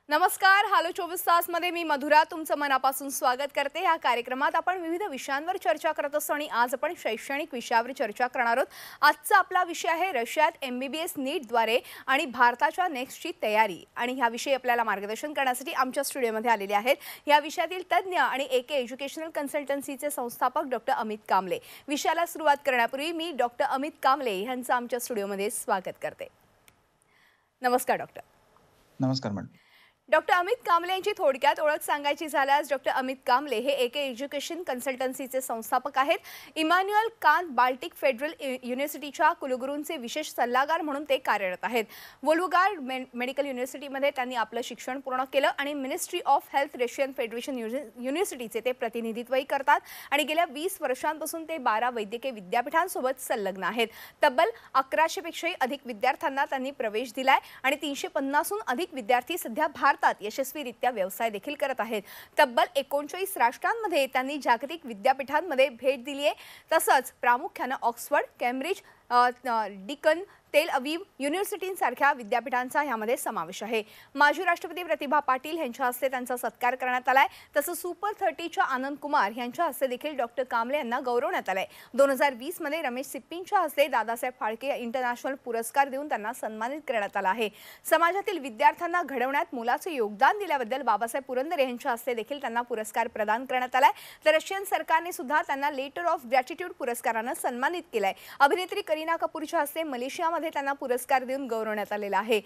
नमस्कार. हालो 24 तासमध्ये मी मधुरा तुमचं मनापासून स्वागत करते. या कार्यक्रमात आपण विविध विषयांवर चर्चा करत असतो आणि आज आपण शैक्षणिक विषयावर चर्चा करणार आहोत. आजचा आपला विषय आहे रशियात MBBS नीटद्वारे आणि भारताच्या नेक्स्टची तयारी. आणि ह्याविषयी आपल्याला मार्गदर्शन करण्यासाठी आमच्या स्टुडिओमध्ये आलेले आहेत या विषयातील तज्ञ आणि AK एज्युकेशनल कन्सल्टन्सीचे संस्थापक डॉक्टर अमित कांबळे. विषयाला सुरुवात करण्यापूर्वी मी डॉक्टर अमित कांबळे यांचं आमच्या स्टुडिओमध्ये स्वागत करते. नमस्कार डॉक्टर. नमस्कार मॅडम. डॉक्टर अमित कांबळे यांची थोडक्यात ओळख सांगायची झाल्यास डॉक्टर अमित कांबळे हे AK एज्युकेशन कन्सल्टन्सीचे संस्थापक आहेत. इमॅन्युअल कांत बाल्टिक फेडरल युनिव्हर्सिटीच्या कुलगुरूंचे विशेष सल्लागार म्हणून ते कार्यरत आहेत. वोल्गोग्राड मेडिकल युनिव्हर्सिटीमध्ये त्यांनी आपलं शिक्षण पूर्ण केलं आणि ministry of health Russian federation युनिव्हर्सिटीचे ते प्रतिनिधित्वही करतात आणि गेल्या 20 वर्षांपासून ते 12 वैद्यकीय विद्यापीठांसोबत संलग्न आहेत. तब्बल 1100 पेक्षाही अधिक विद्यार्थ्यांना त्यांनी प्रवेश दिलाय आणि 350हून अधिक विद्यार्थी सध्या भारतात यशस्वीरित्या व्यवसाय देखील करत आहेत. तब्बल 39 राष्ट्रांमध्ये त्यांनी जागतिक विद्यापीठांमध्ये भेट दिली आहे. तसंच प्रामुख्याने ऑक्सफर्ड, केम्ब्रिज, डिकन, तेल अवीव युनिव्हर्सिटींसारख्या विद्यापीठांचा यामध्ये समावेश आहे. माजी राष्ट्रपती प्रतिभा पाटील यांच्या हस्ते त्यांचा सत्कार करण्यात आलाय. तसंच सुपर 30च्या आनंद कुमार यांच्या हस्ते देखील डॉक्टर कांबळे यांना गौरवण्यात आलंय. 2020 मध्ये रमेश सिप्पींच्या हस्ते दादासाहेब फाळके इंटरनॅशनल पुरस्कार देऊन त्यांना सन्मानित करण्यात आला आहे. समाजातील विद्यार्थ्यांना घडवण्यात मोलाचे योगदान दिल्याबद्दल बाबासाहेब पुरंदरे यांच्या हस्ते देखील त्यांना पुरस्कार प्रदान करण्यात आलाय. तर रशियन सरकारने सुद्धा त्यांना लेटर ऑफ ग्रॅटिट्यूड पुरस्काराने सन्मानित केलंय. अभिनेत्री करीना कपूरच्या हस्ते मलेशिया मध्ये त्यांना पुरस्कार देऊन गौरवण्यात आलेला आहे.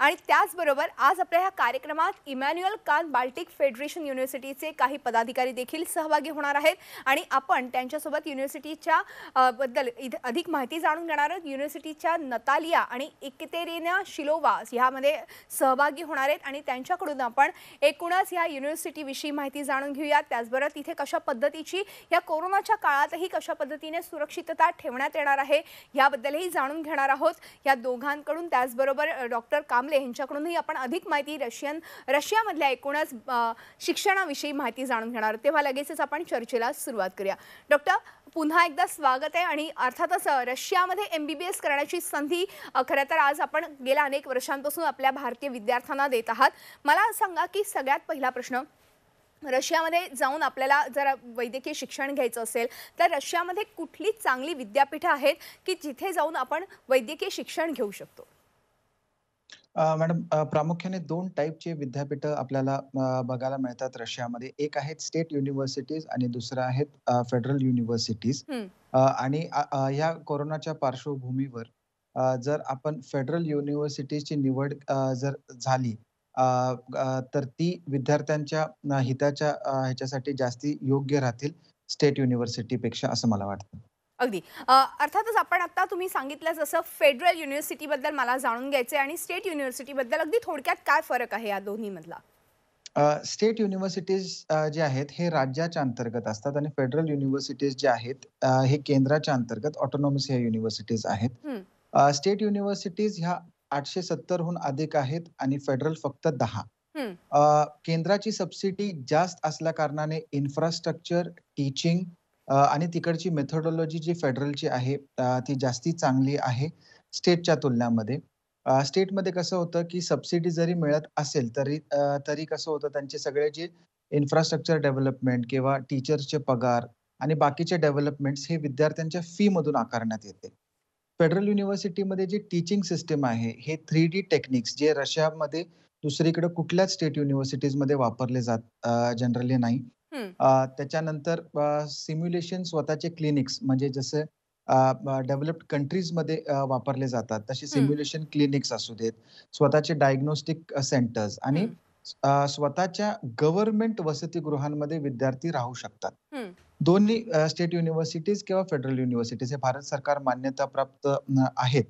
आणि त्याचबरोबर आज आपल्या या कार्यक्रमात इमॅन्युअल कांत बाल्टिक फेडरेशन युनिव्हर्सिटीचे काही पदाधिकारी देखील सहभागी होणार आहेत आणि आपण त्यांच्यासोबत युनिव्हर्सिटीच्या बद्दल अधिक माहिती जाणून घेणार आहोत. युनिव्हर्सिटीच्या नतालिया आणि इकेतेरिना शिलोवा यामध्ये सहभागी होणार आहेत आणि त्यांच्याकडून आपण एकूणच या युनिव्हर्सिटीविषयी माहिती जाणून घेऊया. त्याचबरोबर तिथे कशा पद्धतीची या कोरोनाच्या काळातही कशा पद्धतीने सुरक्षितता ठेवण्यात येणार आहे याबद्दलही जाणून घेणार आहोत या दोघांकडून. त्याचबरोबर डॉक्टर कांबळे यांच्याकडूनही आपण अधिक माहिती रशियामधल्या एकूणच शिक्षणाविषयी माहिती जाणून घेणार आहोत. तेव्हा लगेचच आपण चर्चेला सुरुवात करूया. डॉक्टर, पुन्हा एकदा स्वागत आहे. आणि अर्थातच रशियामध्ये MBBS करण्याची संधी खरं तर आज आपण गेल्या अनेक वर्षांपासून आपल्या भारतीय विद्यार्थ्यांना देत आहात. मला सांगा की सगळ्यात पहिला प्रश्न, रशियामध्ये जाऊन आपल्याला जर वैद्यकीय शिक्षण घ्यायचं असेल तर रशियामध्ये कुठली चांगली विद्यापीठं आहेत की जिथे जाऊन आपण वैद्यकीय शिक्षण घेऊ शकतो? मॅडम, प्रामुख्याने 2 टाईपचे विद्यापीठं आपल्याला बघायला मिळतात रशियामध्ये. एक आहेत स्टेट युनिव्हर्सिटीज आणि दुसरं आहेत फेडरल युनिव्हर्सिटीज. आणि ह्या कोरोनाच्या पार्श्वभूमीवर जर आपण फेडरल युनिव्हर्सिटीजची निवड जर झाली तर ती विद्यार्थ्यांच्या हिताच्या ह्याच्यासाठी जास्ती योग्य राहतील स्टेट युनिव्हर्सिटीपेक्षा, असं मला वाटतं. अगदी. अर्थातच आपण आता तुम्ही सांगितलं जसं फेडरल युनिव्हर्सिटीबद्दल मला जाणून घ्यायचं आहे आणि स्टेट युनिव्हर्सिटीबद्दल अगदी थोडक्यात काय फरक आहे या दोन्हीमधला? स्टेट युनिव्हर्सिटीज जे आहेत हे राज्याच्या अंतर्गत असतात आणि फेडरल युनिव्हर्सिटीज जे आहेत हे केंद्राच्या अंतर्गत ऑटोनॉमस ह्या युनिव्हर्सिटीज आहेत. स्टेट युनिव्हर्सिटीज ह्या 870 हून अधिक आहेत आणि फेडरल फक्त 10. केंद्राची सबसिडी जास्त असल्या कारणाने इन्फ्रास्ट्रक्चर, टीचिंग आणि तिकडची मेथोडॉलॉजी जी फेडरलची आहे ती जास्ती चांगली आहे स्टेटच्या तुलनेमध्ये. स्टेटमध्ये कसं होतं की सबसिडी जरी मिळत असेल तरी कसं होतं, त्यांचे सगळे जे इन्फ्रास्ट्रक्चर डेव्हलपमेंट किंवा टीचर्सचे पगार आणि बाकीचे डेव्हलपमेंट्स हे विद्यार्थ्यांच्या फी मधून आकारण्यात येते. फेडरल युनिव्हर्सिटीमध्ये जी टीचिंग सिस्टम आहे हे 3D टेक्निक्स जे रशियामध्ये दुसरीकडे कुठल्याच स्टेट युनिव्हर्सिटीजमध्ये वापरले जात जनरली नाही. त्याच्यानंतर सिम्युलेशन स्वतःचे क्लिनिक्स म्हणजे जसे डेव्हलप्ड कंट्रीजमध्ये वापरले जातात तसे सिम्युलेशन क्लिनिक्स असू देत, स्वतःचे डायग्नोस्टिक सेंटर्स आणि स्वतःच्या गव्हर्नमेंट वसतिगृहांमध्ये विद्यार्थी राहू शकतात. दोन्ही स्टेट युनिव्हर्सिटीज किंवा फेडरल युनिव्हर्सिटीज हे भारत सरकार मान्यता प्राप्त आहेत.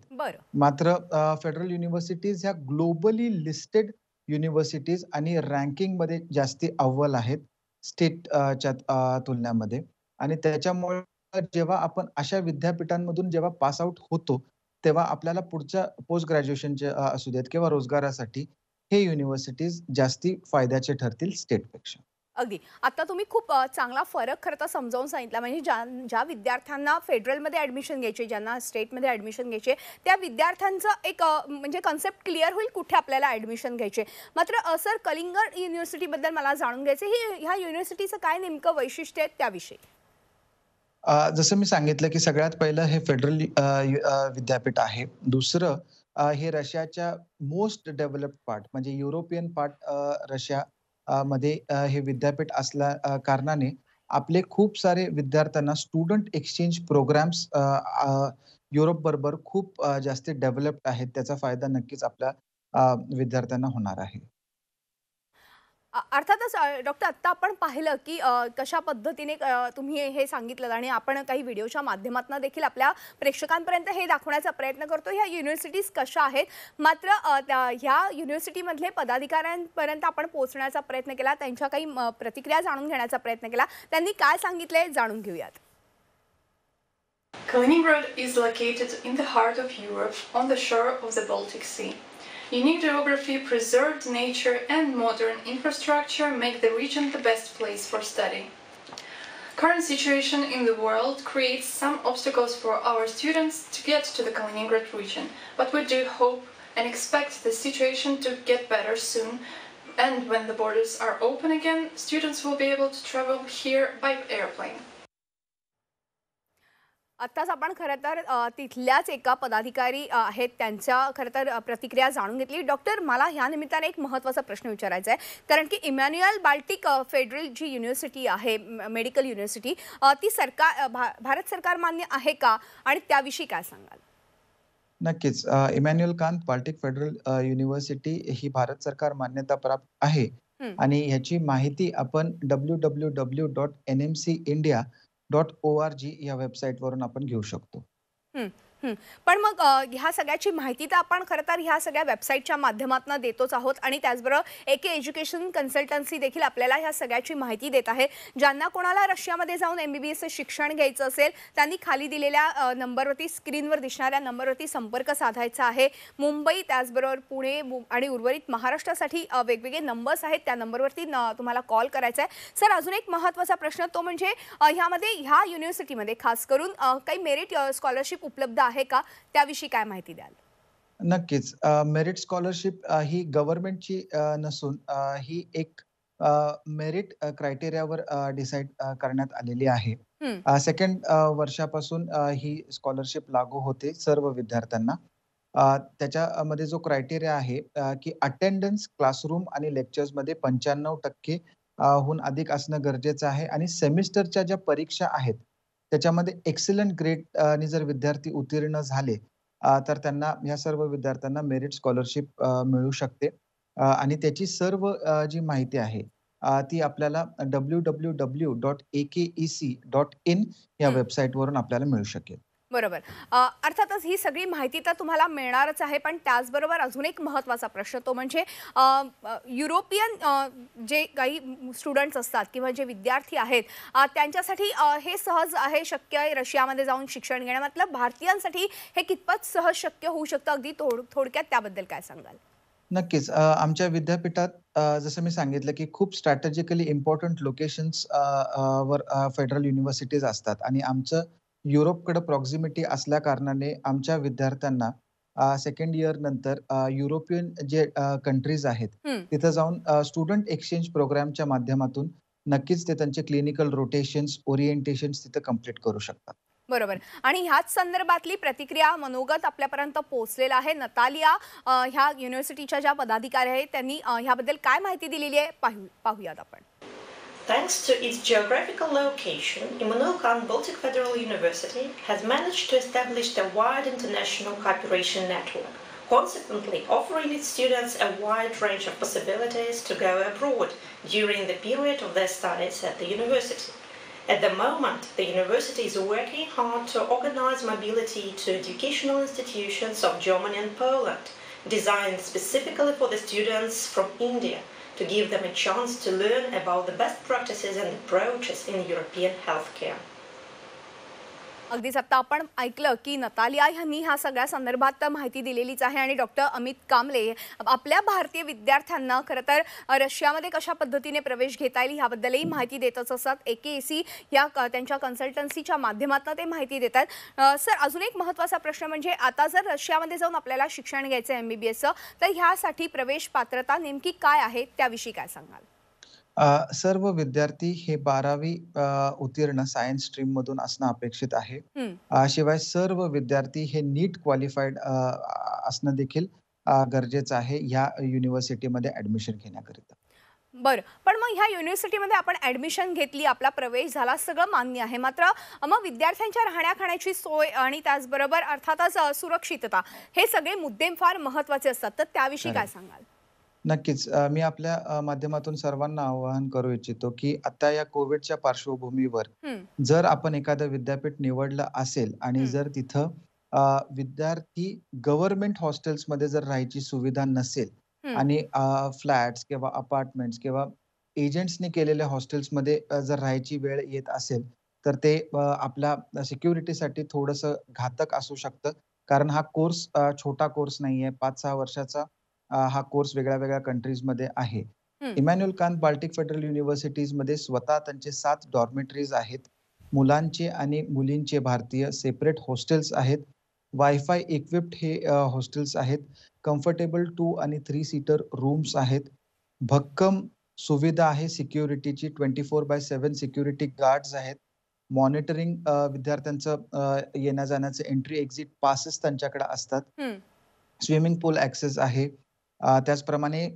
मात्र फेडरल युनिव्हर्सिटीज ह्या ग्लोबली लिस्टेड युनिव्हर्सिटीज आणि रँकिंगमध्ये जास्ती अव्वल आहेत स्टेटच्या तुलनेमध्ये. आणि त्याच्यामुळे जेव्हा आपण अशा विद्यापीठांमधून जेव्हा पास आउट होतो तेव्हा आपल्याला पुढच्या पोस्ट ग्रॅज्युएशनचे असू देत किंवा रोजगारासाठी हे युनिव्हर्सिटीज जास्ती फायद्याचे ठरतील स्टेटपेक्षा. अगदी. आता तुम्ही खूप चांगला फरक खरं तर समजावून सांगितला. म्हणजे ज्या ज्या विद्यार्थ्यांना फेडरलमध्ये ॲडमिशन घ्यायची, ज्यांना स्टेटमध्ये ॲडमिशन घ्यायची त्या विद्यार्थ्यांचं एक म्हणजे कन्सेप्ट क्लिअर होईल कुठे आपल्याला ॲडमिशन घ्यायची. मात्र सर कलिंगड युनिव्हर्सिटीबद्दल मला जाणून घ्यायचं ह्या युनिव्हर्सिटीचं काय नेमकं वैशिष्ट्य आहे त्याविषयी? जसं मी सांगितलं, की सगळ्यात पहिलं हे फेडरल विद्यापीठ आहे. दुसरं हे रशियाच्या मोस्ट डेव्हलप्ड पार्ट म्हणजे युरोपियन पार्ट रशिया मध्ये हे विद्यापीठ असल्या कारणाने आपले खूप सारे विद्यार्थ्यांना स्टुडंट एक्सचेंज प्रोग्राम्स युरोपबरोबर खूप जास्ती डेव्हलप्ड आहेत. त्याचा फायदा नक्कीच आपल्या विद्यार्थ्यांना होणार आहे. अर्थातच डॉक्टर आत्ता आपण पाहिलं की कशा पद्धतीने तुम्ही हे सांगितलं आणि आपण काही व्हिडिओच्या माध्यमातून देखील आपल्या प्रेक्षकांपर्यंत हे दाखवण्याचा प्रयत्न करतो ह्या युनिव्हर्सिटीज कशा आहेत. मात्र ह्या युनिव्हर्सिटीमधले पदाधिकाऱ्यांपर्यंत आपण पोहोचण्याचा प्रयत्न केला, त्यांच्या काही प्रतिक्रिया जाणून घेण्याचा प्रयत्न केला. त्यांनी काय सांगितले जाणून घेऊयात. Kaliningrad is located in the heart of Europe on the shore of the Baltic Sea. Unique geography, preserved nature and modern infrastructure make the region the best place for study. Current situation in the world creates some obstacles for our students to get to the Kaliningrad region, but we do hope and expect the situation to get better soon, and when the borders are open again, students will be able to travel here by airplane. आत्ताच आपण खरं तर तिथल्याच एका पदाधिकारी आहेत त्यांच्या खरं तर प्रतिक्रिया जाणून घेतली. डॉक्टर मला ह्या निमित्ताने एक महत्त्वाचा प्रश्न विचारायचा आहे, कारण की इमॅन्युअल बाल्टिक फेडरल जी युनिव्हर्सिटी आहे मेडिकल युनिव्हर्सिटी ती भारत सरकार मान्य आहे का आणि त्याविषयी काय सांगाल? नक्कीच. Immanuel Kant Baltic Federal University ही भारत सरकार मान्यता प्राप्त आहे आणि ह्याची माहिती आपण www.nmcindia.org या वेबसाईटवरून आपण घेऊ शकतो. हं, हं. पण मग ह्या सगळ्याची माहिती तर आपण खरं तर ह्या सगळ्या वेबसाईटच्या माध्यमातून देतोच आहोत आणि त्याचबरोबर एके एज्युकेशन कन्सल्टन्सी देखील आपल्याला ह्या सगळ्याची माहिती देत आहे. ज्यांना कोणाला रशियामध्ये जाऊन MBBSचं शिक्षण घ्यायचं असेल त्यांनी खाली दिलेल्या नंबरवरती स्क्रीनवर दिसणाऱ्या नंबरवरती संपर्क साधायचा आहे. मुंबई त्याचबरोबर पुणे आणि उर्वरित महाराष्ट्रासाठी वेगवेगळे नंबर्स आहेत, त्या नंबरवरती तुम्हाला कॉल करायचा आहे. सर अजून एक महत्त्वाचा प्रश्न तो म्हणजे ह्यामध्ये ह्या युनिव्हर्सिटीमध्ये खास करून काही मेरिट स्कॉलरशिप उपलब्ध आहे का, त्याविषयी काय माहिती द्याल? नक्कीच. मेरिट स्कॉलरशिप ही गव्हर्नमेंटची नसून ही एक मेरिट क्रायटेरियावर डिसाईड करण्यात आलेली आहे. सेकंड वर्षापासून ही स्कॉलरशिप लागू होते सर्व विद्यार्थ्यांना. त्याच्यामध्ये जो क्रायटेरिया आहे की अटेंडन्स क्लासरूम आणि लेक्चर्समध्ये 95% हून अधिक असणं गरजेचं आहे आणि सेमिस्टरच्या ज्या परीक्षा आहेत, त्याच्यामध्ये एक्सलंट ग्रेड ने जर विद्यार्थी उत्तीर्ण झाले तर त्यांना या सर्व विद्यार्थ्यांना मेरिट स्कॉलरशिप मिळू शकते. आणि त्याची सर्व जी माहिती आहे ती आपल्याला www.akec.in या वेबसाईटवरून आपल्याला मिळू शकेल. बरोबर. अर्थातच ही सगळी माहिती तर तुम्हाला मिळणारच आहे, पण त्याचबरोबर अजून एक महत्त्वाचा प्रश्न तो म्हणजे युरोपियन जे काही स्टुडंट्स असतात किंवा जे विद्यार्थी आहेत त्यांच्यासाठी हे सहज आहे, शक्य आहे रशियामध्ये जाऊन शिक्षण घेणं, मतलब भारतीयांसाठी हे कितपत सहज शक्य होऊ शकतं? अगदी थोडक्यात त्याबद्दल काय सांगाल? नक्कीच. आमच्या विद्यापीठात जसं मी सांगितलं, की खूप स्ट्रॅटेजिकली इम्पोर्टंट लोकेशन्स वर फेडरल युनिव्हर्सिटीज असतात आणि आमचं युरोपकडे प्रॉक्सिमिटी असल्या कारणाने आमच्या विद्यार्थ्यांना सेकंड इयर नंतर युरोपियन जे कंट्रीज आहेत तिथं जाऊन स्टुडंट एक्सचेंज प्रोग्रामच्या माध्यमातून नक्कीच ते त्यांचे क्लिनिकल रोटेशन्स, ओरिएंटेशन्स तिथं कंप्लीट करू शकतात. बरोबर. आणि ह्याच संदर्भातली प्रतिक्रिया मनोगत आपल्यापर्यंत पोहोचलेला आहे. नतालिया ह्या युनिव्हर्सिटीच्या ज्या पदाधिकारी आहेत त्यांनी ह्याबद्दल काय माहिती दिलेली आहे पाहूयात आपण. Thanks to its geographical location, Immanuel Kant Baltic Federal University has managed to establish a wide international cooperation network, consequently offering its students a wide range of possibilities to go abroad during the period of their studies at the university. At the moment, the university is working hard to organize mobility to educational institutions of Germany and Poland, designed specifically for the students from India, to give them a chance to learn about the best practices and approaches in European healthcare. अगदीच आता आपण ऐकलं की Natalia यांनी ह्या सगळ्या संदर्भात माहिती दिलेलीच आहे आणि डॉक्टर अमित कांबळे आपल्या भारतीय विद्यार्थ्यांना खरं तर रशियामध्ये कशा पद्धतीने प्रवेश घेता येईल ह्याबद्दलही माहिती देतच असतात. AKAC या त्यांच्या कन्सल्टन्सीच्या माध्यमातून ते माहिती देतात. सर, अजून एक महत्त्वाचा प्रश्न म्हणजे आता जर रशियामध्ये जाऊन आपल्याला शिक्षण घ्यायचं आहे MBBSचं, तर ह्यासाठी प्रवेश पात्रता नेमकी काय आहे त्याविषयी काय सांगाल? सर्व विद्यार्थी हे 12वी उत्तीर्ण सायन्स स्ट्रीम मधून असणं अपेक्षित आहे. शिवाय सर्व विद्यार्थी हे नीट क्वालिफाईड असणं देखील गरजेचं आहे या युनिव्हर्सिटीमध्ये ॲडमिशन घेण्याकरिता. बरं, पण मग ह्या युनिव्हर्सिटीमध्ये आपण ॲडमिशन घेतली, आपला प्रवेश झाला, सगळं मान्य आहे. मात्र मग विद्यार्थ्यांच्या राहण्या-खाण्याची सोय आणि त्याचबरोबर अर्थातच सुरक्षितता हे सगळे मुद्दे फार महत्त्वाचे असतात. तर त्याविषयी काय सांगाल? नक्कीच. मी आपल्या माध्यमातून सर्वांना आवाहन करू इच्छितो, की आता या कोविडच्या पार्श्वभूमीवर जर आपण एखादं विद्यापीठ निवडलं असेल आणि जर तिथं विद्यार्थी गव्हर्नमेंट हॉस्टेल्समध्ये जर राहायची सुविधा नसेल आणि फ्लॅट्स किंवा अपार्टमेंट्स किंवा एजंट्सनी केलेल्या हॉस्टेल्समध्ये जर राहायची वेळ येत असेल, तर ते आपल्या सिक्युरिटीसाठी थोडंसं घातक असू शकतं. कारण हा कोर्स छोटा कोर्स नाहीये. 5-6 वर्षाचा हा कोर्स वेगळ्या-वेगळ्या कंट्रीजमध्ये आहे. इमॅन्युअल कांत बाल्टिक फेडरल युनिव्हर्सिटीजमध्ये स्वतः त्यांचे 7 डॉर्मेटरीज आहेत. मुलांचे आणि मुलींचे भारतीय सेपरेट हॉस्टेल्स आहेत. वायफाय इक्विप्ड हे हॉस्टेल्स आहेत. कम्फर्टेबल 2 आणि 3 सीटर रूम्स आहेत. भक्कम सुविधा आहे सिक्युरिटीची. 24/7 सिक्युरिटी गार्ड्स आहेत. मॉनिटरिंग विद्यार्थ्यांचं येण्या-जाण्याचे एंट्री एक्झिट पासेस त्यांच्याकडे असतात. स्विमिंग पूल ॲक्सेस आहे. त्याचप्रमाणे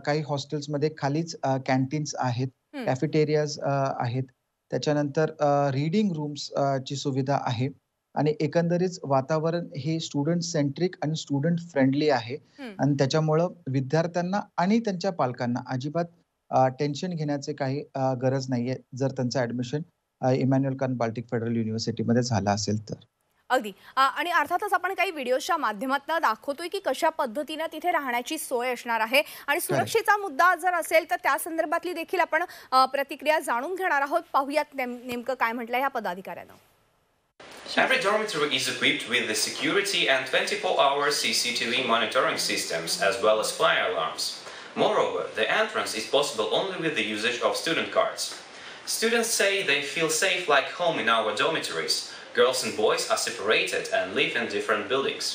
काही हॉस्टेल्समध्ये खालीच कॅन्टीन्स आहेत, कॅफेटेरियाज आहेत. त्याच्यानंतर रीडिंग रूम्स ची सुविधा आहे आणि एकंदरीत वातावरण हे स्टुडंट सेंट्रिक आणि स्टुडंट फ्रेंडली आहे आणि त्याच्यामुळं विद्यार्थ्यांना आणि त्यांच्या पालकांना अजिबात टेन्शन घेण्याचे काही गरज नाहीये जर त्यांचं admission Immanuel Kant Baltic Federal युनिव्हर्सिटीमध्ये झालं असेल तर. अगदी आणि अर्थातच आपण काही व्हिडिओच्या माध्यमातून दाखवतोय की कशा पद्धतीने तिथे राहण्याची सोय असणार आहे आणि सुरक्षेचा मुद्दा जर असेल तर त्या संदर्भातली देखील आपण प्रतिक्रिया जाणून घेणार आहोत. पाहूयात नेमकं काय म्हटलंय या पदाधिकाऱ्यानं. Every dormitory is equipped with the security and 24-hour CCTV monitoring systems as well as fire alarms. Moreover, the entrance is possible only with the usage of student cards. Students say they feel safe like home in our dormitories. Girls and boys are separated and live in different buildings.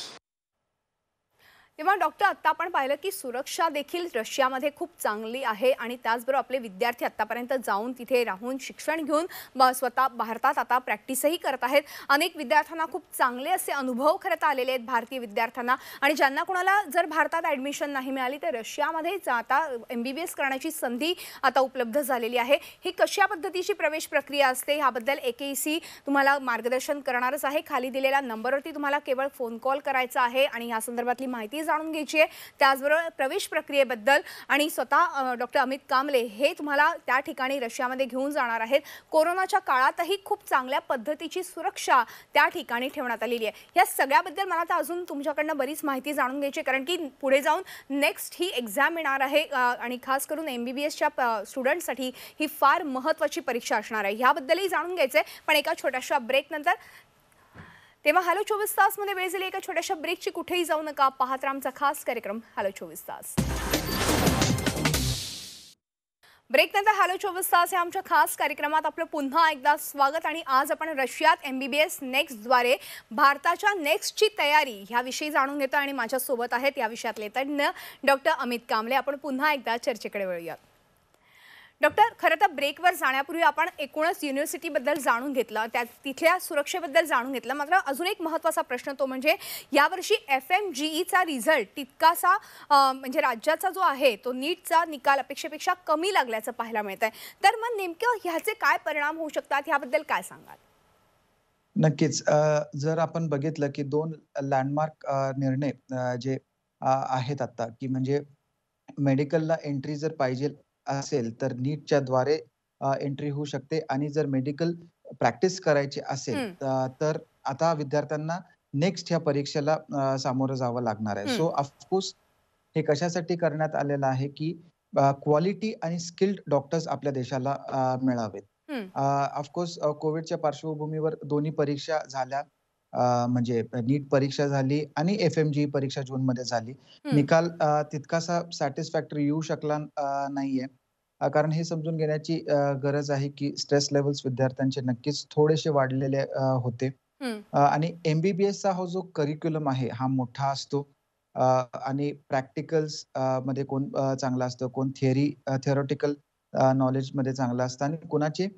तेव्हा doctor, आत्ता आपण पाहिलं की सुरक्षा देखील रशियामध्ये खूप चांगली आहे आणि त्याचबरोबर आपले विद्यार्थी आत्तापर्यंत जाऊन तिथे राहून शिक्षण घेऊन स्वतः भारतात आता प्रॅक्टिसही करत आहेत. अनेक विद्यार्थ्यांना खूप चांगले असे अनुभव खरं आलेले आहेत भारतीय विद्यार्थ्यांना आणि ज्यांना कोणाला जर भारतात ॲडमिशन नाही मिळाली तर रशियामध्ये आता MBBS करण्याची संधी आता उपलब्ध झालेली आहे. ही कशा पद्धतीची प्रवेश प्रक्रिया असते ह्याबद्दल AKAC तुम्हाला मार्गदर्शन करणारच आहे. खाली दिलेल्या नंबरवरती तुम्हाला केवळ फोन कॉल करायचा आहे आणि ह्या संदर्भातली माहिती जाणून घ्यायची आहे. त्याचबरोबर प्रवेश प्रक्रियेबद्दल आणि स्वतः डॉक्टर अमित कांबळे हे तुम्हाला त्या ठिकाणी रशियामध्ये घेऊन जाणार आहेत. कोरोनाच्या काळातही खूप चांगल्या पद्धतीची सुरक्षा त्या ठिकाणी ठेवण्यात आलेली आहे. या सगळ्याबद्दल मला तर अजून तुमच्याकडनं बरीच माहिती जाणून घ्यायची कारण की पुढे जाऊन नेक्स्ट ही एक्झाम येणार आहे आणि खास करून MBBSच्या स्टुडंटसाठी ही फार महत्त्वाची परीक्षा असणार आहे. ह्याबद्दलही जाणून घ्यायचं आहे. पण एका छोट्याशा ब्रेकनंतर तेव्हा हॅलो 24 तासमध्ये वेळ झाली एका छोट्याशा ब्रेकची. कुठेही जाऊ नका, पाहत राहा आमचा खास कार्यक्रम हॅलो 24 तास. ब्रेकनंतर हॅलो 24 तास या आमच्या खास कार्यक्रमात आपलं पुन्हा एकदा स्वागत आणि आज आपण रशियात MBBS नेक्स्टद्वारे भारताच्या नेक्स्टची तयारी ह्याविषयी जाणून घेतो आणि माझ्यासोबत आहेत या विषयातले तज्ज्ञ डॉक्टर अमित कांबळे. आपण पुन्हा एकदा चर्चेकडे वळूयात. डॉक्टर, खरं तर ब्रेकवर जाण्यापूर्वी आपण एकूणच युनिव्हर्सिटीबद्दल जाणून घेतलं, त्या तिथल्या सुरक्षेबद्दल जाणून घेतलं. मात्र अजून एक महत्त्वाचा प्रश्न तो म्हणजे यावर्षी FMGEचा रिझल्ट तितकासा म्हणजे राज्याचा जो आहे तो नीटचा निकाल अपेक्षेपेक्षा कमी लागल्याचं पाहायला मिळत आहे. तर मग नेमकं ह्याचे काय परिणाम होऊ शकतात ह्याबद्दल काय सांगाल? नक्कीच. जर आपण बघितलं की 2 लँडमार्क निर्णय जे आहेत आता की म्हणजे मेडिकलला एंट्री जर पाहिजे असेल तर नीटच्या द्वारे एंट्री होऊ शकते आणि जर मेडिकल प्रॅक्टिस करायची असेल तर आता विद्यार्थ्यांना नेक्स्ट ह्या परीक्षेला सामोरं जावं लागणार आहे. सो ऑफकोर्स हे कशासाठी करण्यात आलेलं आहे की क्वालिटी आणि स्किल्ड डॉक्टर्स आपल्या देशाला मिळावेत. ऑफकोर्स कोविडच्या पार्श्वभूमीवर दोन्ही परीक्षा झाल्या. म्हणजे नीट परीक्षा झाली आणि FMG परीक्षा जूनमध्ये झाली. निकाल तितकासा सॅटिस्फॅक्टरी येऊ शकला नाहीये. कारण हे समजून घेण्याची गरज आहे की स्ट्रेस लेव्हल्स विद्यार्थ्यांचे नक्कीच थोडेसे वाढलेले होते. आणि MBBSचा हा जो करिक्युलम आहे हा मोठा असतो. आणि प्रॅक्टिकल्स मध्ये कोण चांगलं असतं, कोण थिअरॉटिकल नॉलेजमध्ये चांगलं असतं आणि कुणाचे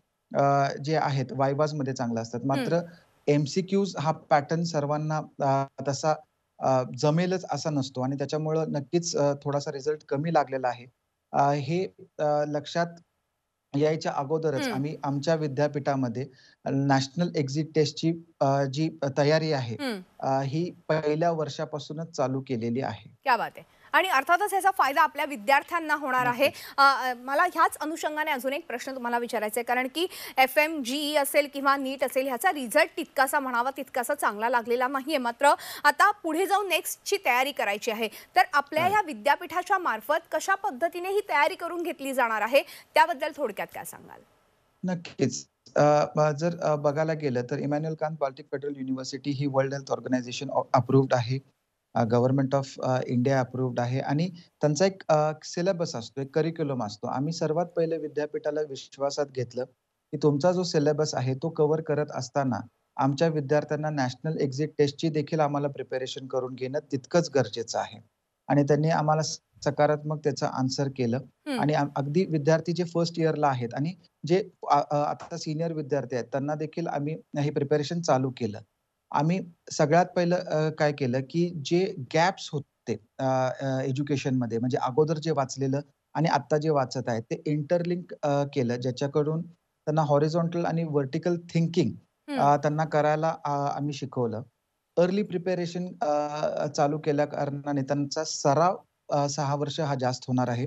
जे आहेत वायवाजमध्ये चांगलं असतात. मात्र MCQs हा पॅटर्न सर्वांना तसा जमेलच असा नसतो आणि त्याच्यामुळं नक्कीच थोडासा रिझल्ट कमी लागलेला आहे. हे लक्षात यायच्या अगोदरच आम्ही आमच्या विद्यापीठामध्ये नॅशनल एक्झिट टेस्टची जी तयारी आहे ही पहिल्या वर्षापासूनच चालू केलेली आहे. क्या बात आहे. आणि अर्थातच याचा फायदा आपल्या विद्यार्थ्यांना होणार आहे. मला ह्याच अनुषंगाने अजून एक प्रश्न तुम्हाला विचारायचा आहे, कारण की FMGE असेल किंवा नीट असेल ह्याचा रिझल्ट तितकासा म्हणावा तितकासा चांगला लागलेला नाहीये. मात्र आता पुढे जाऊन नेक्स्टची तयारी करायची आहे, तर आपल्या या विद्यापीठाच्या मार्फत कशा पद्धतीने ही तयारी करून घेतली जाणार आहे त्याबद्दल थोडक्यात काय सांगाल? नक्कीच. जर बघायला गेलं तर Immanuel Kant Baltic Federal University ही वर्ल्ड हेल्थ ऑर्गनायझेशन अप्रूव्ड आहे. गव्हर्नमेंट ऑफ इंडिया अप्रूव्ड आहे आणि त्यांचा एक सिलेबस असतो, एक करिक्युलम असतो. आम्ही सर्वात पहिले विद्यापीठाला विश्वासात घेतलं, की तुमचा जो सिलेबस आहे तो कव्हर करत असताना आमच्या विद्यार्थ्यांना नॅशनल एक्झिट टेस्टची देखील आम्हाला प्रिपरेशन करून घेणं तितकंच गरजेचं आहे. आणि त्यांनी आम्हाला सकारात्मक त्याचं आन्सर केलं आणि अगदी विद्यार्थी जे फर्स्ट इयरला आहेत आणि जे आता सिनियर विद्यार्थी आहेत त्यांना देखील आम्ही हे प्रिपरेशन चालू केलं. आम्ही सगळ्यात पहिलं काय केलं, की जे गॅप्स होते एज्युकेशनमध्ये म्हणजे अगोदर जे वाचलेलं आणि आत्ता जे वाचत आहेत ते इंटरलिंक केलं, ज्याच्याकडून त्यांना हॉरिझॉन्टल आणि व्हर्टिकल थिंकिंग त्यांना करायला आम्ही शिकवलं. अर्ली प्रिपरेशन चालू केल्या कारणाने त्यांचा सराव 6 वर्ष हा जास्त होणार आहे.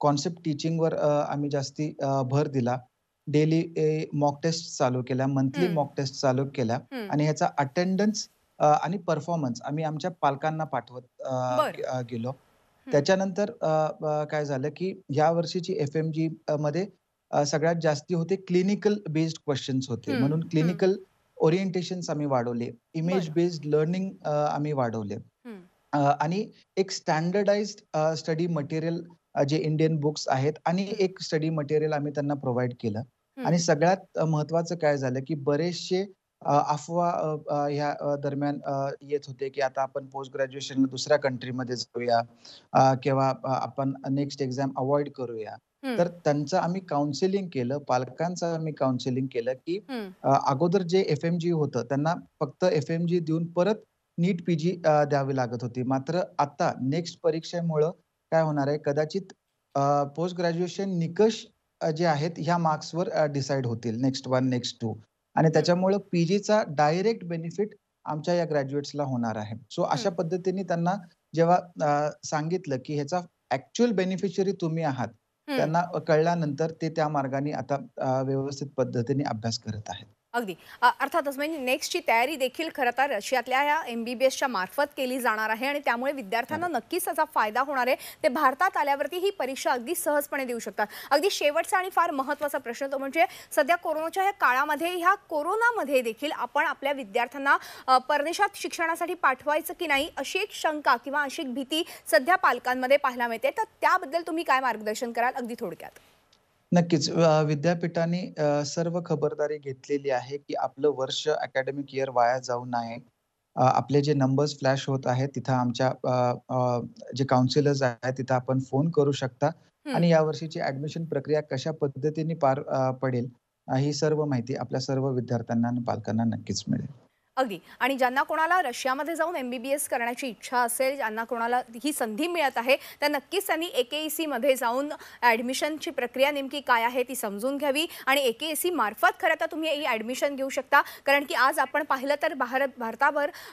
कॉन्सेप्ट टीचिंगवर आम्ही जास्ती भर दिला. डेली मॉक टेस्ट चालू केल्या, मंथली मॉक टेस्ट चालू केल्या आणि ह्याचा अटेंडन्स आणि परफॉर्मन्स आम्ही आमच्या पालकांना पाठवत गेलो. त्याच्यानंतर काय झालं, की या वर्षीची FMG मध्ये सगळ्यात जास्ती होते क्लिनिकल बेस्ड क्वेश्चन्स होते. म्हणून क्लिनिकल ओरिएंटेशन्स आम्ही वाढवले. इमेज बेस्ड लर्निंग आम्ही वाढवले. आणि एक स्टँडर्डाइज्ड स्टडी मटेरियल जे इंडियन बुक्स आहेत आणि एक स्टडी मटेरियल आम्ही त्यांना प्रोव्हाईड केलं. आणि सगळ्यात महत्वाचं काय झालं, की बरेचसे अफवा ह्या दरम्यान येत होते, की आता आपण पोस्ट ग्रॅज्युएशनला दुसऱ्या कंट्रीमध्ये जाऊया किंवा आपण नेक्स्ट एक्झाम अव्हॉइड करूया. तर त्यांचं आम्ही काउन्सिलिंग केलं, पालकांचं आम्ही काउन्सिलिंग केलं, की अगोदर जे FMG होतं त्यांना फक्त FMG देऊन परत नीट PG द्यावी लागत होती. मात्र आता नेक्स्ट परीक्षेमुळं काय होणार आहे, कदाचित पोस्ट ग्रॅज्युएशन निकष जे आहेत ह्या मार्क्सवर डिसाईड होतील. नेक्स्ट 1, नेक्स्ट 2 आणि त्याच्यामुळं PGचा डायरेक्ट बेनिफिट आमच्या या ग्रॅज्युएट्सला होणार आहे. सो अशा पद्धतीने त्यांना जेव्हा सांगितलं, की ह्याचा ॲक्चुअल बेनिफिशियरी तुम्ही आहात, त्यांना कळल्यानंतर ते त्या मार्गाने आता व्यवस्थित पद्धतीने अभ्यास करत आहेत. अगदी अर्थातच म्हणजे नेक्स्टची तयारी देखील खरं तर रशियातल्या या MBBSच्या मार्फत केली जाणार आहे आणि त्यामुळे विद्यार्थ्यांना नक्कीच त्याचा फायदा होणार आहे. ते भारतात आल्यावरती ही परीक्षा अगदी सहजपणे देऊ शकतात. अगदी शेवटचा आणि फार महत्त्वाचा प्रश्न तो म्हणजे सध्या कोरोनाच्या या काळामध्ये ह्या कोरोनामध्ये देखील आपण आपल्या विद्यार्थ्यांना परदेशात शिक्षणासाठी पाठवायचं की नाही अशी एक शंका किंवा अशी एक भीती सध्या पालकांमध्ये पाहायला मिळते. तर त्याबद्दल तुम्ही काय मार्गदर्शन कराल अगदी थोडक्यात? नक्कीच. विद्यापीठाने सर्व खबरदारी घेतलेली आहे, की आपलं वर्ष अकॅडमिक इयर वाया जाऊ नये. आपले जे नंबर्स फ्लॅश होत आहेत तिथं आमच्या जे काउन्सिलर्स आहेत तिथं आपण फोन करू शकता आणि यावर्षीची ॲडमिशन प्रक्रिया कशा पद्धतीने पार पडेल ही सर्व माहिती आपल्या सर्व विद्यार्थ्यांना आणि पालकांना नक्कीच मिळेल. अगदी. आणि ज्यांना कोणाला रशियामध्ये जाऊन MBBS करण्याची इच्छा असेल, ज्यांना कोणाला ही संधी मिळत आहे, तर नक्कीच त्यांनी AKEC मध्ये जाऊन ॲडमिशनची प्रक्रिया नेमकी काय आहे ती समजून घ्यावी आणि AKEC मार्फत खरं तर तुम्ही ही ॲडमिशन घेऊ शकता. कारण की आज आपण पाहिलं तर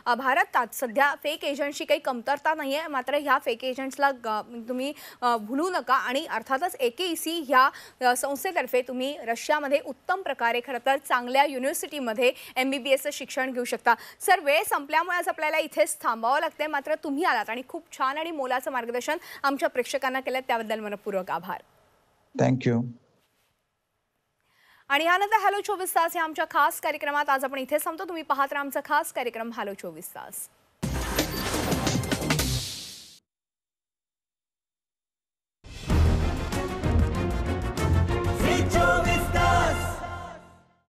भारतात सध्या फेक एजंट्सची काही कमतरता नाही आहे. मात्र ह्या फेक एजंट्सला तुम्ही भुलू नका आणि अर्थातच AKEC ह्या संस्थेतर्फे तुम्ही रशियामध्ये उत्तम प्रकारे खरं तर चांगल्या युनिव्हर्सिटीमध्ये MBBSचं शिक्षण घेऊ शकता. सर, वेळ संपल्यामुळे आज आपल्याला इथेच थांबावं लागतंय. मात्र तुम्ही आलात आणि खूप छान आणि मोलाचं मार्गदर्शन आमच्या प्रेक्षकांना केलं त्याबद्दल मनपूर्वक आभार. थँक्यू. आणि यानंतर हॅलो 24 तास या आमच्या खास कार्यक्रमात आज आपण इथे संपतो. तुम्ही पाहत राहा आमचा खास कार्यक्रम हॅलो 24 तास.